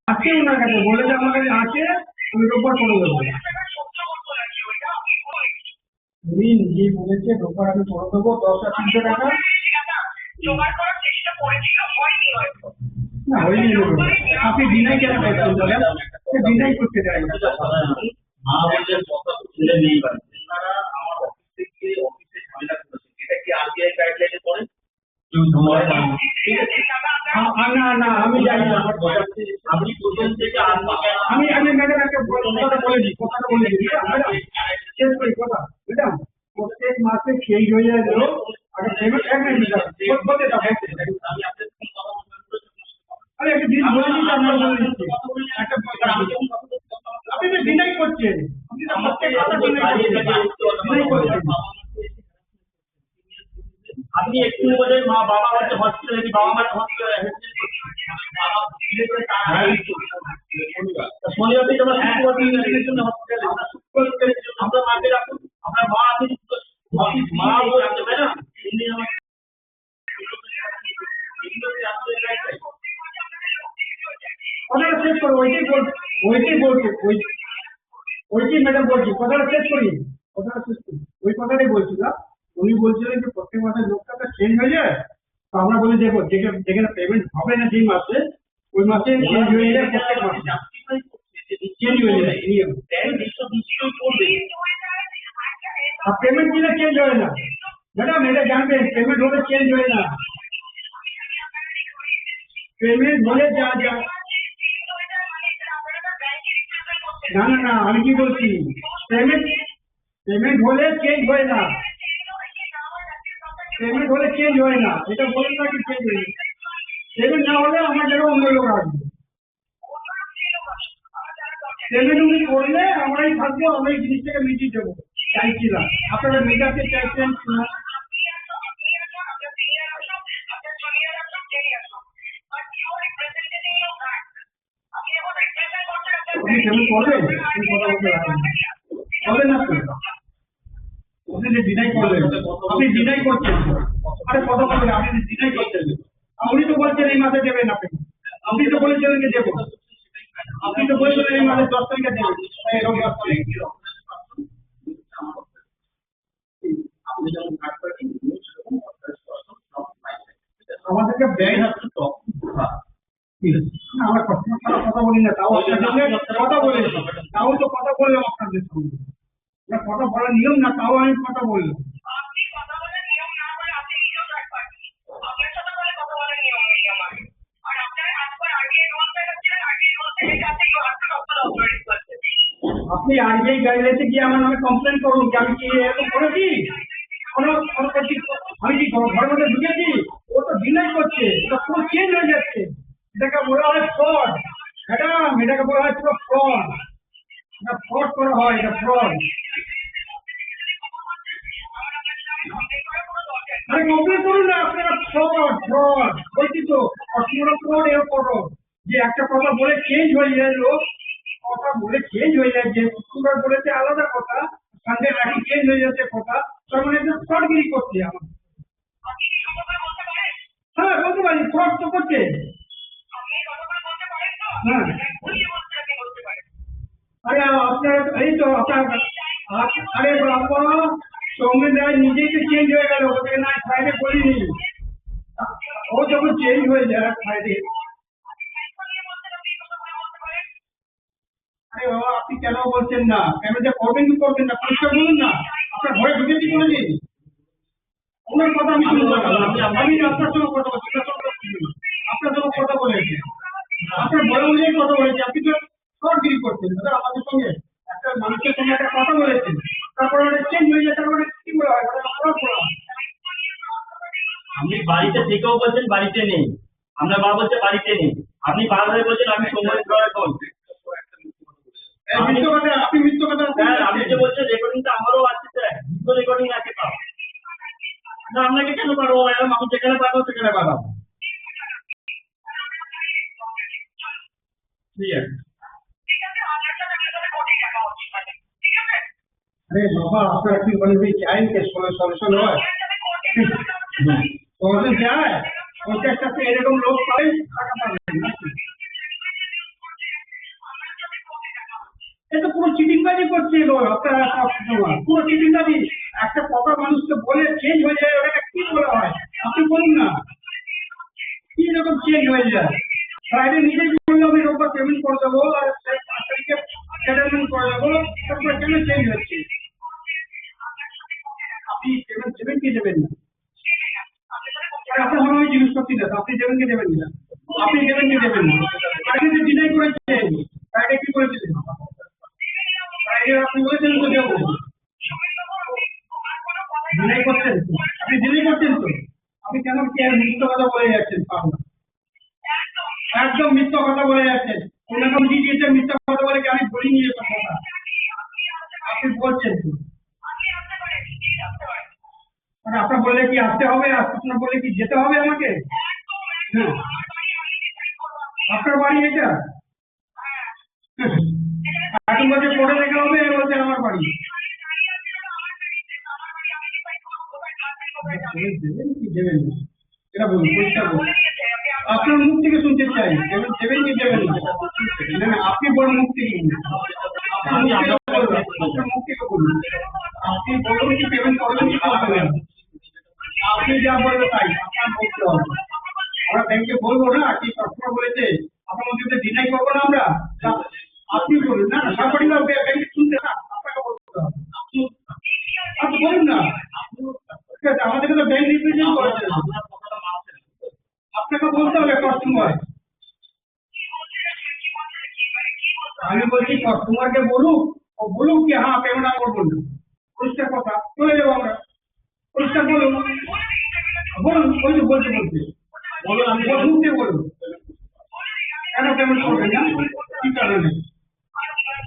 আছে ওনার কাছে, বলে যে আমার কাছে আছে, আমি রোববার করে দেবো। উনি নিজেই বলেছে রোববার আমি করে দেবো 10,300 টাকা। না হয়নি, আপনি ডিনাই কেন করছেন বলেন? ডিনাই করতে চাই না। মা বলছে কথা শুনে নেই বাড়িতে, তারা আমার অফিস থেকে অফিসে ঝামেলা করেছে, এটা কি আরবিআই গাইডলাইনে পড়ে? কেউ ধরে না, ঠিক আছে? না না আমি জানি না, আপনি প্রথম থেকে আমি ম্যাডাম একটা কথাটা বলে দিই, ম্যাডাম শেষ করি কথা। ম্যাডাম প্রত্যেক মাসে চেঞ্জ হয়ে যায় লোক, আগে পেমেন্ট এক মিনিট বলতে দাও। আমি আপনার কথা আরে একটা জিনিস বলে দিচ্ছি, আমরা বলে দিচ্ছি একটা আপনি তো ডিনাই করছেন, আপনি তো প্রত্যেক কথা ডিনাই করছেন। আপনি একটু বলে মা বাবা হচ্ছে হসপিটালে, বাবা মার হসপিটালে শনিবার থেকে হসপিটালে আমরা মাকে রাখুন, আপনার মা আছে মা বলছে ম্যাডাম কথাটা শেষ করো, ওইটাই ম্যাডাম বলছি, কথাটা শেষ করি, ওই কথাটাই বলছিলাম। উনি বলছিলেন যে প্রত্যেক মাসে লোকটা চেঞ্জ হয়ে যায়, তো আমরা বলি দেখো যেখানে পেমেন্ট হবে না যেই মাসে, ওই মাসে চেঞ্জ হয়ে যায়, প্রত্যেক মাসে চেঞ্জ হয়ে যায় নিয়ম। আর পেমেন্ট দিলে চেঞ্জ হয় না ম্যাডাম, এটা জানবেন, পেমেন্ট হলে চেঞ্জ হয় না। পেমেন্ট হলে যা যা না না না, আমি কি বলছি, পেমেন্ট হলে চেঞ্জ হয় না, পেমেন্ট হলে চেঞ্জ হয় না, এটা বলেন না কি চেঞ্জ হয়ে পেমেন্ট না হলে আমার জায়গায় অন্য লোক আসবে। পেমেন্ট উনি করলে আমরাই থাকবো, আমরা এই জিনিসটাকে মিটিয়ে দেবো চাইছিলাম, আপনারা মেটাতে চাইছেন না। আপনি পেমেন্ট করবেন, আপনি কথা বলতে হবে না তো, আপনি যে ডিনাই করলেন, আপনি ডিনাই করছেন, আরে কথা বলবেন, আপনি ডিনাই করছেন, আপনি তো বলছেন এই মাসে দেবেন, আপনি তো বলেছিলেন যে দেবো, আপনি তো বলেছিলেন এই মাসে 10 তারিখে দেবেন, এরকম 10 তারিখ আমাদেরকে ব্যয় হচ্ছে তো। আমরা কথা বলি না, তাও আপনার সঙ্গে কথা বলেছি, তাও তো কথা বললাম আপনাদের সঙ্গে, কথা বলার নিয়ম না, তাও আমি কথা বললাম। আপনি আরবিআই গাইডলাইনে গিয়ে আমার নামে কমপ্লেন করুন যে আমি কি এরকম করেছি, আমি কি ঘরের মধ্যে ঢুকেছি, ও তো ডিনাই করছে, ওটা পুরো চেঞ্জ হয়ে যাচ্ছে, এটাকে বলা হয় ফ্রড ম্যাডাম, এটাকে বলা হয় পুরো ফ্রড, এটা ফ্রড করা হয়, এটা ফ্রড। আরে কমপ্লেন করুন না, আপনারা ফ্রড বলছি তো, পুরো ফ্রড এর করো যে একটা কথা বলে চেঞ্জ হয়ে যায় লোক, কথা বলে চেঞ্জ হয়ে যায়, যে শুক্রবার বলেছে আলাদা কথা, সানডে নাকি চেঞ্জ হয়ে যাচ্ছে কথা, তার মানে এটা ফ্রডগিরি করছে আমার। হ্যাঁ বলতে পারি, ফ্রড তো করছে। হ্যাঁ আরে আপনার এই তো আপনার, আরে বাবা সৌমেন রায় নিজেই তো চেঞ্জ হয়ে গেল, ওকে না ফ্রাইডে বলিনি, ও যখন চেঞ্জ হয়ে যায় ফ্রাইডে। আরে বাবা আপনি কেন বলছেন না, কেন যে করবেন কি করবেন না, পরিষ্কার বলুন না, আপনার ঘরে ঢুকেছি কোনোদিন? ওনার কথা আমি শুনবো না, আমি আপনার সঙ্গে কথা বলছি, আপনার সঙ্গে কথা বলেছি, আপনার বড় অনুযায়ী কথা বলেছি, আপনি তো ফ্রডগিরি করছেন দাদা আমাদের সঙ্গে, একটা মানুষের সঙ্গে একটা কথা বলেছেন, তারপরে ওটা চেঞ্জ হয়ে যায়, তারপরে কি বলা হয়, ওটা ফ্রড করা হয়। আপনি বাড়িতে থেকেও বলছেন বাড়িতে নেই, আমরা বাবা বলছে বাড়িতে নেই, আপনি বারবার বলছেন আমি সময় বলছি, আপনি মিথ্য কথা, আপনি যে বলছেন রেকর্ডিংটা আমারও আছে স্যার, দুটো রেকর্ডিং আছে, পাও না আপনাকে কেন পারবো ম্যাডাম, আমি যেখানে পাঠাবো সেখানে পাঠাবো, ঠিক আছে। আরে বাবা আপনারা কি বলেন যে চাইন কে সলিউশন হয়, সলিউশন যায়, 50টাতে এরকম লোক পাই টাকা পাবেন নাকি? এটা পুরো চিটিংবাজি করছে লোক আপনারা সব সময় পুরো চিটিংবাজি। একটা কথা মানুষকে বলে চেঞ্জ হয়ে যায়, ওটাকে কি বলা হয় আপনি বলুন না, কি রকম চেঞ্জ হয়ে যায়। ফ্রাইডে নিজেই বললো আমি রোববার পেমেন্ট করে দেবো আর 5 তারিখে সেটেলমেন্ট করে দেবো, তারপরে কেন চেঞ্জ হচ্ছে? আপনি পেমেন্ট দেবেন কি দেবেন না? আর আপনার মনে হয় জিনিসপত্র দেন, আপনি দেবেন কি দেবেন না? আপনি দেবেন কি দেবেন না? আগে যে ডিনাই করেছেন, ফ্রাইডে কি করেছিলেন? ফ্রাইডে আপনি বলেছেন তো দেবো, ডিনাই করছেন তো? আপনি ডিনাই করছেন তো? আপনি কেন কি আর মিথ্যা কথা বলে যাচ্ছেন? পাবনা একদম মিথ্যা কথা বলে যাচ্ছেন। ওনাকে বুঝিয়ে দিয়েছেন মিথ্যা কথা বলে কি আমি বলিনি এসব কথা, আপনি বলছেন তো। মানে আপনার বললে কি আসতে হবে, আর আপনার বললে কি যেতে হবে আমাকে? হ্যাঁ, আপনার বাড়ি এটা? এখন বলছে পরে দেখা হবে, বলছে আমার বাড়ি। দেবেন কি দেবেন না এটা বলুন, পরিষ্কার বলুন। আপনার মুখ থেকে শুনতে চাই, দেবেন দেবেন কি দেবেন না? না না, আপনি বলুন মুখ থেকে বলুন। আপনার মুখ থেকে বলুন, আপনার মুখ থেকে বলুন। আপনি বলুন কি পেমেন্ট করবেন কি করবেন না? আপনি যা বলবে তাই আপনার বলতে হবে। আমরা ব্যাংকে বলবো না কি কাস্টমার বলেছে আপনার মধ্যে ডিনাই করবো না আমরা? আপনি বলুন। না না, সরকারিভাবে ব্যাংকে শুনতে না, আপনাকে বলতে হবে। আপনি বলুন না, ঠিক আছে, আমাদেরকে তো ব্যাংক রিপ্রেজেন্ট করেছে, আপনাকে বলতে হবে কাস্টমার। আমি বলছি কাস্টমারকে বলুক, ও বলুক কি হ্যাঁ পেমেন্ট আর করবো না, পরিষ্কার কথা, চলে যাবো আমরা। পরিষ্কার বলুন, বলুন, ওই তো বলতে বলতে বলুন, আমি মুখে বলুন কেন পেমেন্ট করবেন না, কি কারণে?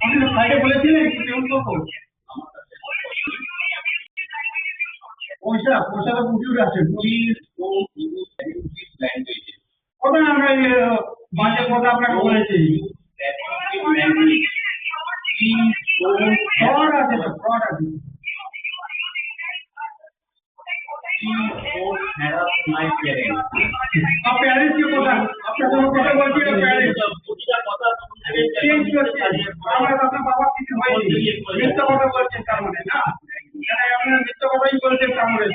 আপনি তো ফ্রাইডে বলেছিলেন কি পেমেন্ট করবো। পয়সা পয়সা তো প্রচুর আছে, কথা আমরা মাঝে কথা আপনাকে বলেছি, ফ্রড আছে তো, ফ্রড আছে। आप पेरेंट्स के কথা আপনার সঙ্গে কথা বলছি, পেরেন্টস চেঞ্জ করছে, আমরা আপনার বাবা কিছু হয়নি, মিথ্যা কথা বলছেন তার মানে না, আপনারা মিথ্যা কথাই বলছেন তার মানে,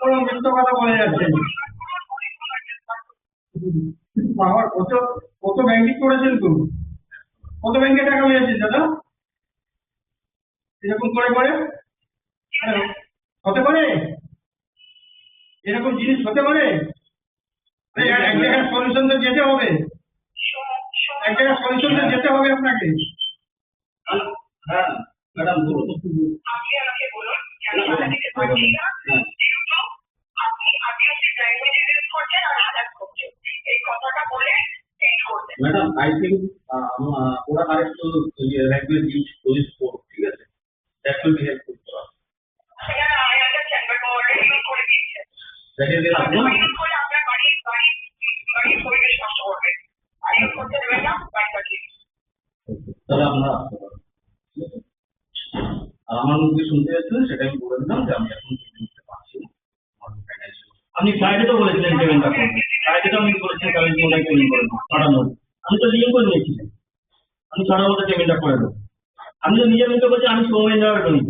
কোনো মিথ্যা কথা বলে যাচ্ছেন। বাবার কত কত ব্যাংকিং করেছেন তো, কত ব্যাংকে টাকা নিয়েছেন দাদা এরকম করে করে? হতে পারে এরকম জিনিস হতে পারে? এক জায়গায় সলিউশন তো যেতে হবে, এক জায়গায় সলিউশন তো যেতে হবে আপনাকে। হ্যাঁ ম্যাডাম বলুন। আপনি আমাকে বলুন আমি কথা দিতে পারছি না, যেহেতু আপনি আদিবাসী ল্যাঙ্গুয়েজ ইউজ করছেন আর আদার করছেন, এই কথাটা বলে চেঞ্জ করবেন। ম্যাডাম আই থিঙ্ক ওরা আরেকটু ল্যাঙ্গুয়েজ ইউজ করুন, ঠিক আছে? That will be helpful for us. সেটা I understand, but already use করে দিয়েছেন। দ্যাট ইজ ইউজ করে আপনার বাড়ির পরিবেশ নষ্ট করবে, আর ইউজ করতে দেবেন না বাড়ি। তাহলে আমরা আসতে পারবো, ঠিক আছে? আর আমার মুখে শুনতে যাচ্ছেন সেটা আমি বলে দিলাম যে আমি এখন বুঝতে পারছি না আমার ফাইন্যান্সিয়াল। আপনি ফ্রাইডে তো বলেছিলেন পেমেন্টটা করবেন, ফ্রাইডে তো আমি বলেছিলেন তাহলে মোবাইল পেমেন্ট করে দেবো ছটার মধ্যে, আমি তো লিঙ্ক করে নিয়েছিলেন আমি ছটার মধ্যে পেমেন্টটা করে দেবো। আপনি তো নিজে মুখে বলছেন আমি সৌমেন্দ্র নই,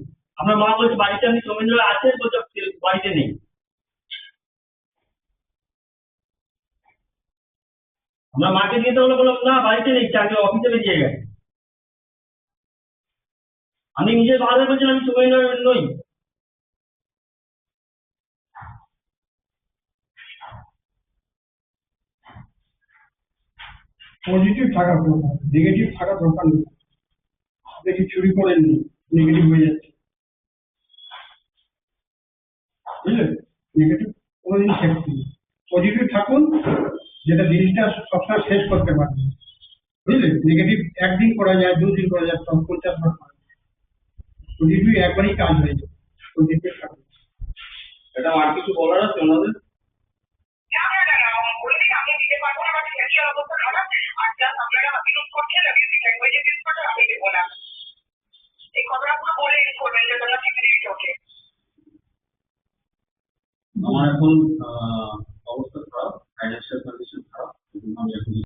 আপনার মা বলছে বাড়িতে আমি সৌমেন্দ্র আছেন, বলছে বাড়িতে নেই। আমরা মাকে দিয়ে তো বললাম না বাড়িতে নেই, আগে অফিসে বেরিয়ে গেছে। আমি নিজে ভালো বলছেন আমি সৌমেন্দ্র নই। পজিটিভ থাকার দরকার, নেগেটিভ থাকার দরকার নেই। দেখি চুরি করেননি, নেগেটিভ হয়ে যাচ্ছে, বুঝলেন? নেগেটিভ কোনো জিনিস শেষ করুন, পজিটিভ থাকুন, যেটা জিনিসটা সবসময় শেষ করতে পারবেন, বুঝলেন? নেগেটিভ একদিন করা যায়, 2 দিন করা যায়, 50 বার করা যায়, পজিটিভ একবারই কাজ হয়ে যায়। পজিটিভ থাকুন। এটা আর কিছু বলার আছে ওনাদের? বলে দিন আমি দিতে পারবো না, বাট ফিনান্সিয়াল অবস্থা খারাপ, আর প্লাস আপনারা ইউজ করছেন আদিবাসী ল্যাঙ্গুয়েজ ইউজ করছেন, আমি দেবো না। এই কথাটা পুরো বলে ইউজ করবেন যে তোমরা সিকিউরিটি ওঠে। আমার এখন অবস্থা খারাপ, ফাইন্যান্সিয়াল কন্ডিশন খারাপ, এই জন্য আমি এখন